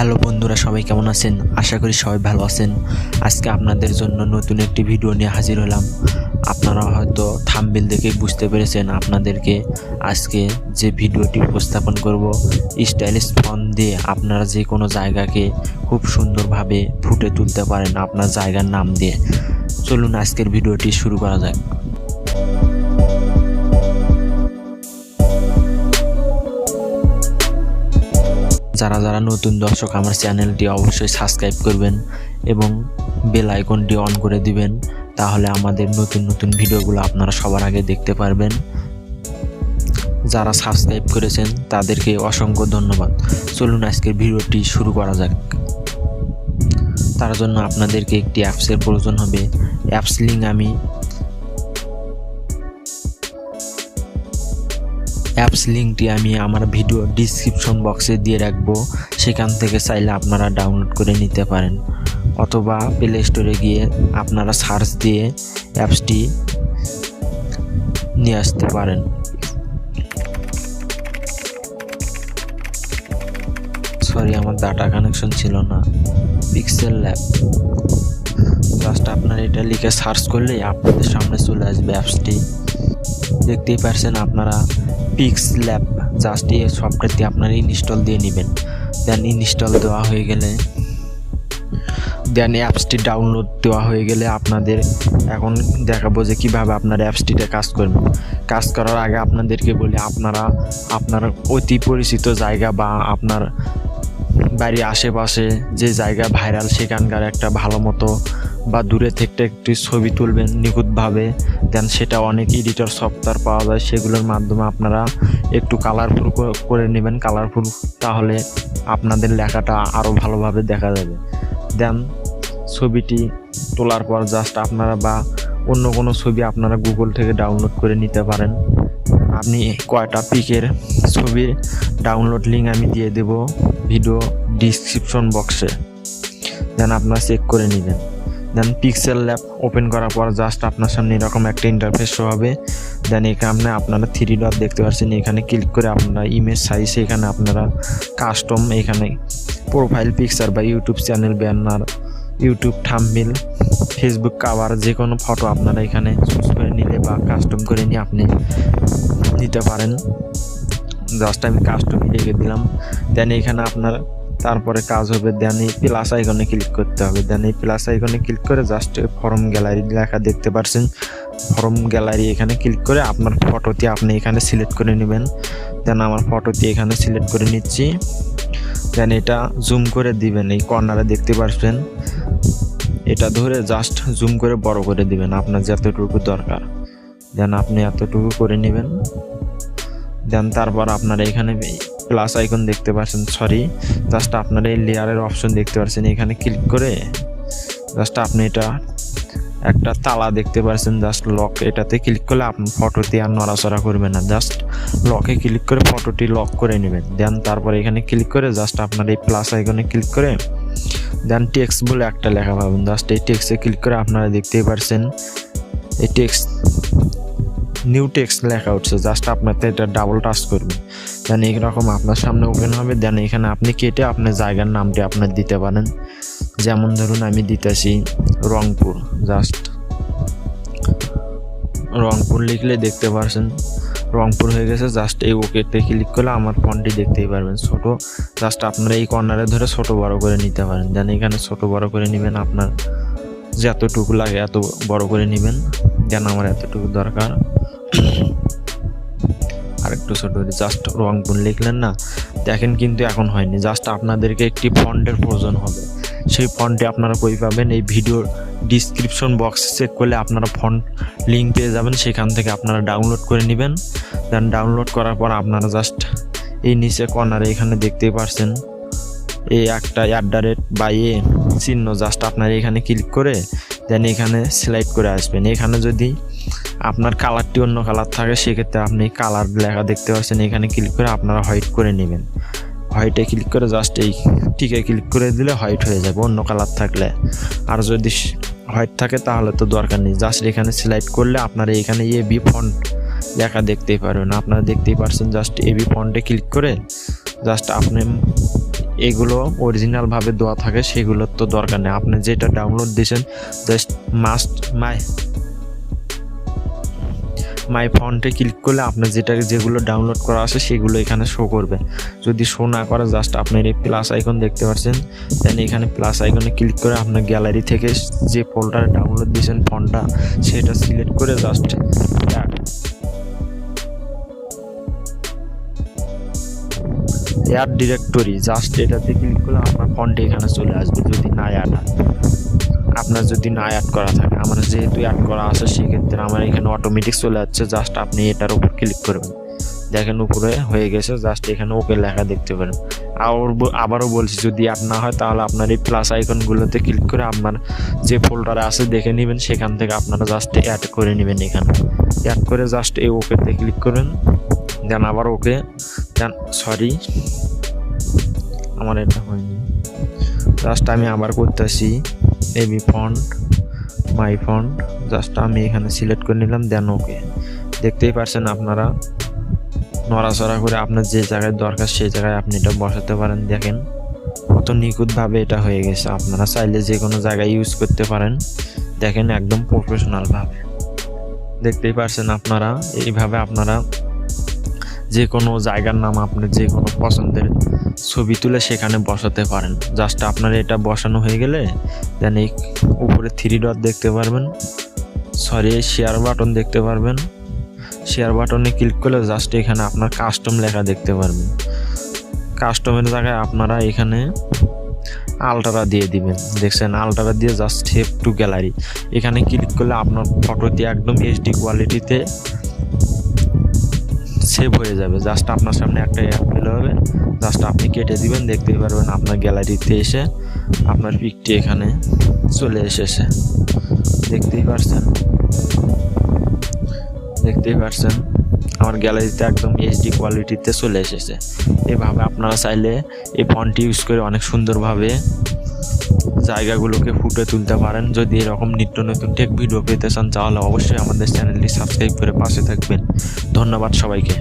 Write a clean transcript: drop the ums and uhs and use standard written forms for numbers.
Hello বন্ধুরা, সবাই কেমন আছেন? আশা করি সবাই ভালো আছেন। আজকে আপনাদের জন্য নতুন একটি ভিডিও নিয়ে হাজির হলাম। আপনারা হয়তো থাম্বনেল দেখে বুঝতে পেরেছেন আপনাদেরকে আজকে যে ভিডিওটি উপস্থাপন করব, স্টাইলিশ ফন্ট দিয়ে আপনারা যে কোনো জায়গাকে খুব সুন্দরভাবে ফুটে তুলতে পারেন আপনার জায়গার নাম দিয়ে। চলুন আজকের ভিডিওটি শুরু করা যাক। যারা যারা নতুন দর্শক, আমার চ্যানেলটি অবশ্যই সাবস্ক্রাইব করবেন এবং বেল আইকনটি অন করে দিবেন, তাহলে আমাদের নতুন নতুন ভিডিওগুলো আপনারা সবার আগে দেখতে পারবেন। যারা সাবস্ক্রাইব করেছেন তাদেরকে অসংখ্য ধন্যবাদ। চলুন আজকের ভিডিওটি শুরু করা যাক। তার জন্য আপনাদেরকে একটি অ্যাপসের প্রয়োজন হবে। অ্যাপস লিঙ্ক আমি অ্যাপস লিঙ্কটি আমি আমার ভিডিও ডিসক্রিপশন বক্সে দিয়ে রাখবো, সেখান থেকে চাইলে আপনারা ডাউনলোড করে নিতে পারেন, অথবা প্লে স্টোরে গিয়ে আপনারা সার্চ দিয়ে অ্যাপসটি নিয়ে আসতে পারেন। সরি, আমার ডাটা কানেকশন ছিল না। পিক্সেলল্যাব, জাস্ট আপনারা এটা লিখে সার্চ করলেই আপনাদের সামনে চলে আসবে অ্যাপসটি। দেখতেই পারছেন আপনারা পিক্সেলল্যাব, জাস্ট এই সফটওয়্যারটি আপনারা ইনস্টল দিয়ে নেবেন। দেন ইনস্টল দেওয়া হয়ে গেলে, দেন অ্যাপসটি ডাউনলোড দেওয়া হয়ে গেলে আপনাদের এখন দেখাবো যে কীভাবে আপনার অ্যাপসটিতে কাজ করবেন। কাজ করার আগে আপনাদেরকে বলি, আপনারা আপনার অতি পরিচিত জায়গা বা আপনার বাড়ির আশেপাশে যে জায়গা ভাইরাল, সেখানকার একটা ভালো মতো বা দূরে থেকে একটি ছবি তুলবেন নিখুঁতভাবে। দেন সেটা অনেক এডিটর সফটওয়্যার পাওয়া যায়, সেগুলোর মাধ্যমে আপনারা একটু কালারফুল করে নেবেন। কালারফুল, তাহলে আপনাদের লেখাটা আরও ভালোভাবে দেখা যাবে। দেন ছবিটি তোলার পর জাস্ট আপনারা বা অন্য কোনো ছবি আপনারা গুগল থেকে ডাউনলোড করে নিতে পারেন। আপনি কয়টা পিকের ছবির ডাউনলোড লিঙ্ক আমি দিয়ে দেব ভিডিও ডিসক্রিপশন বক্সে, দেন আপনারা চেক করে নেবেন। দেন পিক্সেলল্যাব ওপেন করার পর জাস্ট আপনার সামনে এরকম একটা ইন্টারফেস শো হবে। দেন এখানে আপনারা 3 ডট দেখতে পাচ্ছেন, এখানে ক্লিক করে আপনারা ইমেজ সাইজ, এখানে আপনারা কাস্টম, এখানে প্রোফাইল পিকচার বা YouTube channel banner, YouTube thumbnail, Facebook cover, যে কোনো ফটো আপনারা এখানে চুজ করে নিলে বা কাস্টম করে নিয়ে আপনি নিতে পারেন। জাস্ট আমি কাস্টম রেখে দিলাম। দেন এখানে আপনার তারপরে কাজ হবে, দেন এই প্লাস আইকনে ক্লিক করতে হবে। দেন এই প্লাস আইকনে ক্লিক করে জাস্ট ফর্ম গ্যালারি লেখা দেখতে পাচ্ছেন, ফর্ম গ্যালারি এখানে ক্লিক করে আপনার ফটোটি আপনি এখানে সিলেক্ট করে নেবেন। দেন আমার ফটোটি এখানে সিলেক্ট করে নিচ্ছি। দেন এটা জুম করে দিবেন, এই কর্নারে দেখতে পাচ্ছেন, এটা ধরে জাস্ট জুম করে বড় করে দিবেন আপনার যতটুকু দরকার। দেন আপনি এতটুকু করে নেবেন। দেন তারপর আপনারা এখানে প্লাস আইকন দেখতে পাচ্ছেন, জাস্ট আপনারা এই লেয়ারের অপশন দেখতে পাচ্ছেন, এখানে ক্লিক করে জাস্ট আপনি এটা একটা তালা দেখতে পাচ্ছেন, জাস্ট লক, এটাতে ক্লিক করলে আপনার ফটোটি আর নড়াচড়া করবে না। জাস্ট লকে ক্লিক করে ফটোটি লক করে নেবেন। দেন তারপরে এখানে ক্লিক করে জাস্ট আপনার এই প্লাস আইকনে ক্লিক করে দেন টেক্সট বলে একটা লেখা পাবেন। জাস্ট এই টেক্সটে ক্লিক করে আপনারা দেখতেই পাচ্ছেন এই নিউ টেক্সট লেখা উঠছে। জাস্ট আপনাকে এটা ডাবল টাচ করবেন, দেন এইরকম আপনার সামনে ওপেন হবে। দেন এখানে আপনি কেটে আপনার জায়গার নামটি আপনার দিতে পারেন। যেমন ধরুন আমি দিতেছি রংপুর, জাস্ট রংপুর লিখলে দেখতে পাচ্ছেন রংপুর হয়ে গেছে। জাস্ট এই ওকেতে ক্লিক করলে আমার ফন্টটি দেখতেই পারবেন ছোট। জাস্ট আপনারা এই কর্নারে ধরে ছোট বড় করে নিতে পারেন। দেন এখানে ছোট বড় করে নেবেন, আপনার যতটুকু লাগে এত বড় করে নেবেন। দেন আমার এতটুকু দরকার, আরেকটু ছোট, জাস্ট রংপুর লিখলেন না, দেখেন কিন্তু এখন হয়নি। জাস্ট আপনাদেরকে একটি ফন্টের প্রয়োজন হবে। সেই ফন্টটি আপনারা কই পাবেন? এই ভিডিওর ডিসক্রিপশন বক্সে চেক করলে আপনারা ফন্ট লিঙ্ক পেয়ে যাবেন, সেখান থেকে আপনারা ডাউনলোড করে নেবেন। দেন ডাউনলোড করার পর আপনারা জাস্ট এই নিচে কর্নারে এখানে দেখতেই পাচ্ছেন এই একটা @ বা চিহ্ন, জাস্ট আপনারা এখানে ক্লিক করে দেন এখানে সিলেক্ট করে আসবেন। এখানে যদি আপনার কালারটি অন্য কালার থাকে, সেক্ষেত্রে আপনি কালার লেখা দেখতে পাচ্ছেন, এখানে ক্লিক করে আপনারা হোয়াইট করে নেবেন। হোয়াইটে ক্লিক করে জাস্ট এই টিকে ক্লিক করে দিলে হোয়াইট হয়ে যাবে অন্য কালার থাকলে। আর যদি হোয়াইট থাকে তাহলে তো দরকার নেই। জাস্ট এখানে সিলেক্ট করলে আপনারা এখানে এবি ফন্ট লেখা দেখতেই পারবেন। আপনারা দেখতেই পাচ্ছেন, জাস্ট এবি ফন্টে ক্লিক করে জাস্ট আপনি এগুলো অরিজিনালভাবে দেওয়া থাকে, সেগুলোর তো দরকার নেই। আপনি যেটা ডাউনলোড দিয়েছেন জাস্ট মাস্ট মাই ফন্টে ক্লিক করলে আপনার যেগুলো ডাউনলোড করা আছে সেগুলো এখানে শো করবে। যদি শো না করে জাস্ট আপনার এই প্লাস আইকন দেখতে পাচ্ছেন, দেন এখানে প্লাস আইকনে ক্লিক করে আপনার গ্যালারি থেকে যে ফোল্ডারে ডাউনলোড দিয়েছেন ফন্টটা সেটা সিলেক্ট করে জাস্ট অ্যাড ডিরেক্টরি জাস্ট এটাতে ক্লিক করলে আপনার ফন্টে এখানে চলে আসবে। যদি না অ্যাড হয়, আপনার যদি না অ্যাড করা থাকে, আমার যেহেতু অ্যাড করা আছে সেক্ষেত্রে আমার এখানে অটোমেটিক চলে যাচ্ছে। জাস্ট আপনি এটার উপর ক্লিক করবেন, দেখেন উপরে হয়ে গেছে। জাস্ট এখানে ওকে লেখা দেখতে পারেন। আবারও বলছি, যদি অ্যাড না হয় তাহলে আপনার এই প্লাস আইকনগুলোতে ক্লিক করে আপনার যে ফোল্ডারে আছে দেখে নেবেন, সেখান থেকে আপনারা জাস্ট অ্যাড করে নেবেন। এখানে অ্যাড করে জাস্ট এই ওকেতে ক্লিক করবেন, দেন আবার ওকে, দেন সরি আমার এটা হয়নি, জাস্ট আমি আবার করতেছি AB font my font, just আমি এখানে সিলেক্ট করে নিলাম, দেন ওকে। দেখতেই পারছেন আপনারা নড়াচড়া করে আপনার যে জায়গায় দরকার সেই জায়গায় আপনি এটা বসাতে পারেন। দেখেন কত নিখুঁতভাবে এটা হয়ে গেছে। আপনারা চাইলে যে কোনো জায়গায় ইউজ করতে পারেন। দেখেন একদম প্রফেশনালভাবে দেখতেই পারছেন আপনারা। এইভাবে আপনারা যে কোনো জায়গার নাম আপনার যে কোনো পছন্দের ছবি তুলে সেখানে বসাতে পারেন। জাস্ট আপনার এটা বসানো হয়ে গেলে দেন এই উপরে 3 ডট দেখতে পারবেন, সরি শেয়ার বাটন দেখতে পারবেন। শেয়ার বাটনে ক্লিক করলে জাস্ট এখানে আপনার কাস্টম লেখা দেখতে পারবেন। কাস্টমের জায়গায় আপনারা এখানে আলট্রা দিয়ে দিবেন। দেখছেন আলট্রা দিয়ে জাস্ট সেভ টু গ্যালারি এখানে ক্লিক করলে আপনার ফটোটি একদম এইচডি কোয়ালিটিতে সেভ হয়ে যাবে। জাস্ট আপনার সামনে একটা অ্যাপ পেলে হবে, জাস্ট আপনি কেটে দিবেন, দেখতেই পারবেন আপনার গ্যালারিতে এসে আপনার পিকটি এখানে চলে এসেছে। দেখতেই পারছেন আমার গ্যালারিতে একদম এইচডি কোয়ালিটিতে চলে এসেছে। এভাবে আপনারা চাইলে এই ফন্টটি ইউজ করে অনেক সুন্দরভাবে জায়গাগুলোকে ফুটে তুলতে পারেন। যদি এরকম নিত্য নতুন টেক ভিডিও পেতে চান তাহলে অবশ্যই আমাদের চ্যানেলটি সাবস্ক্রাইব করে পাশে থাকবেন। ধন্যবাদ সবাইকে।